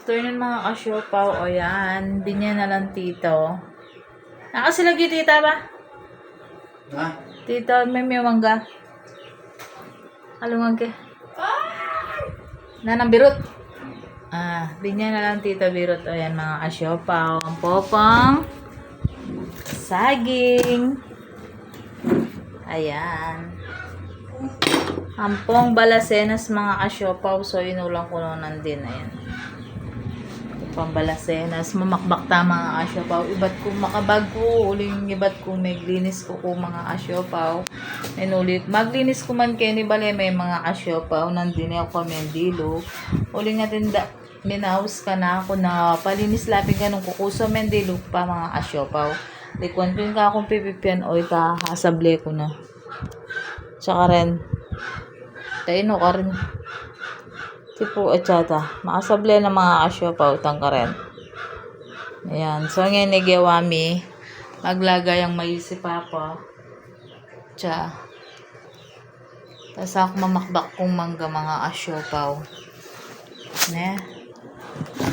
Afternoon mga kasyopaw. O yan. Binyan na lang tito. Nakasilagi tita ba? Ha? Tito, may mangga. Alungag ke. Nanang birot. Binyan na lang tito birot. O yan mga kasyopaw. Ang popong. Saging. Ayan. Ampong balasenas mga kasyopaw. So inulang ko nun din. Ayan. Pambalasenas, mamakbak ta mga asyopaw. Ibat ko makabag ko, uling ibat ko maglinis ko mga asyopaw. Inulit, maglinis ko man kayo ni bale may mga asyopaw, nandini ako mendilo. Uling natin minaus ka na ako na palinis lapin ka nung kukuso mendilo pa mga asyopaw. Likwan pin ka akong pipipian o ikahasable ko na. Tsaka rin, tayo no ka rin. Tipo etsata. Makasable na mga asyopaw utang ka rin. Ayan. So ngayon nagawami. Maglagay ang mais si Papa. Tsa. Tapos ako mamakbak kong mangga mga asyopaw. Ne?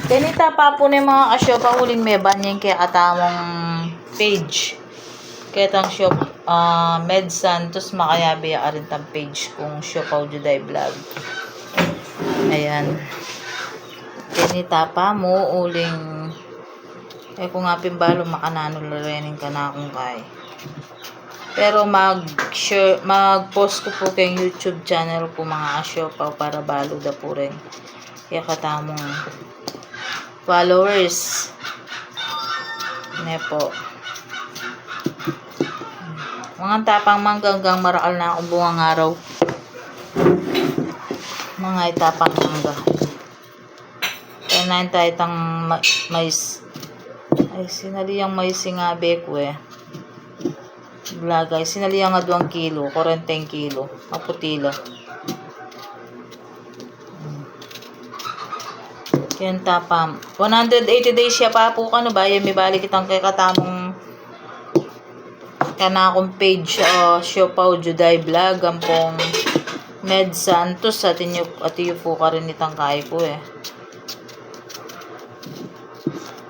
Ganita pa po ni mga asyopaw. Huling meban yung kaya katamong page. Kaya tang shop Med Santos makayabi ya rin tang page kung Siopaw Juday Vlog. Ayan. Kinita pa mo uling kung nga pimbalo makanano larenin ka na akong kay. Pero mag-post ko po kayong YouTube channel ko mga asyopaw para balo da po rin. Kaya katamong followers. Ne po. Mga tapang manggang marakal na akong bungang araw. Mga itapang mangga. Kaya na tayo itang mais. Ay, sinaliyang mais nga beko eh. Lagay. Sinaliyang nga 2 kilo. 40 kilo. Maputila. Kaya tapang. 180 days siya pa po ka no ba? Yan may balik itang kay katamong kana akong page Siopaw Juday Vlog. Ang pong Med Santos at inyo po ka rin itang kaya ko eh.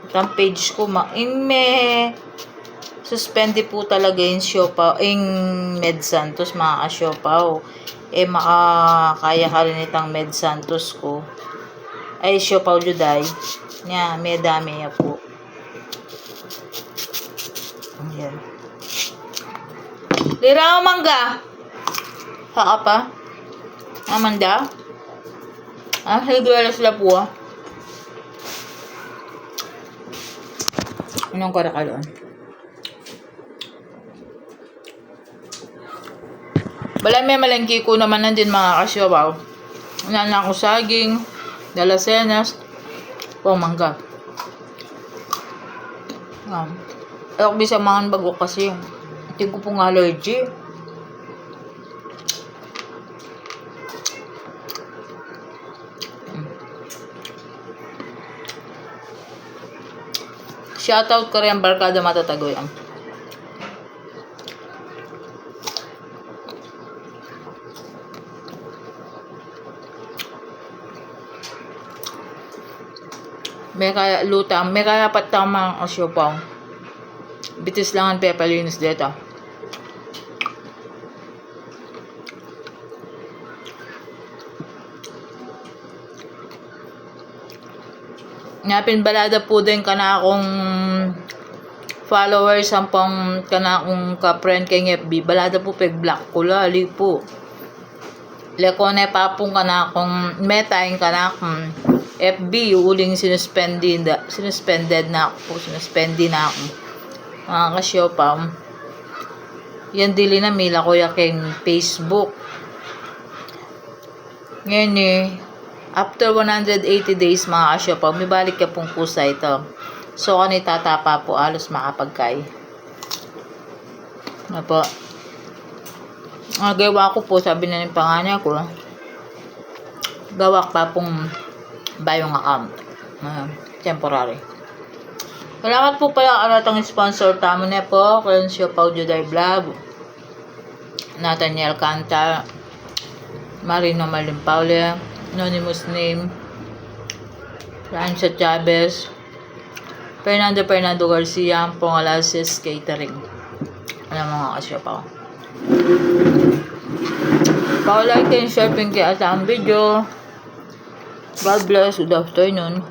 Itang page ko may suspende po talaga yung Siopaw yung Med Santos mga asyopaw. Eh makakaya ka rin itang Med Santos ko. Ay Siopaw Juday. Nya may dami ya po. Ayan. Liraw mangga. Haka pa. Amanda? Higuera sila po ah. Anong karakaloan? Balay may malengki ko naman nandin mga kasyopaw. Nana ko saging, dalasenas, mangga. Ako bisa mangan bago kasi. Hindi ko pong allergy. Shoutout ko rin Barkada Matatagoy. May kaya lutang, may kaya patamang asyopaw. Bitis lang ang pepalinis dito. Napin balada po din ka na akong followers ang pang ka na akong ka-friend kay FB. Balada po peg black ko lali po. Lekone papong ka na akong metaing ka na akong FB. Uling sinuspended na ako. Sinuspended na ako. Mga kasyopaw. Yan dili na mila ko yaking Facebook. Ngayon eh. After 180 days mga kasyopaw, may balik ka pong kusa ito. So, kani tatapa po, alos makapagkay. Ano po? Gawa ko po, sabi na ng panganay ko. Gawak pa pong bayong account. Temporary. Salamat po pala alatang sponsor tamo na po. Kaya Siopaw Juday Vlog. Nathaniel Canta. Marino Malimpaule. Anonymous name. Francia Chavez, Fernando Garcia, Pongalasis Catering. Alam mga kasyapaw. Pa-like and share pinky at ang video. God bless. Good afternoon.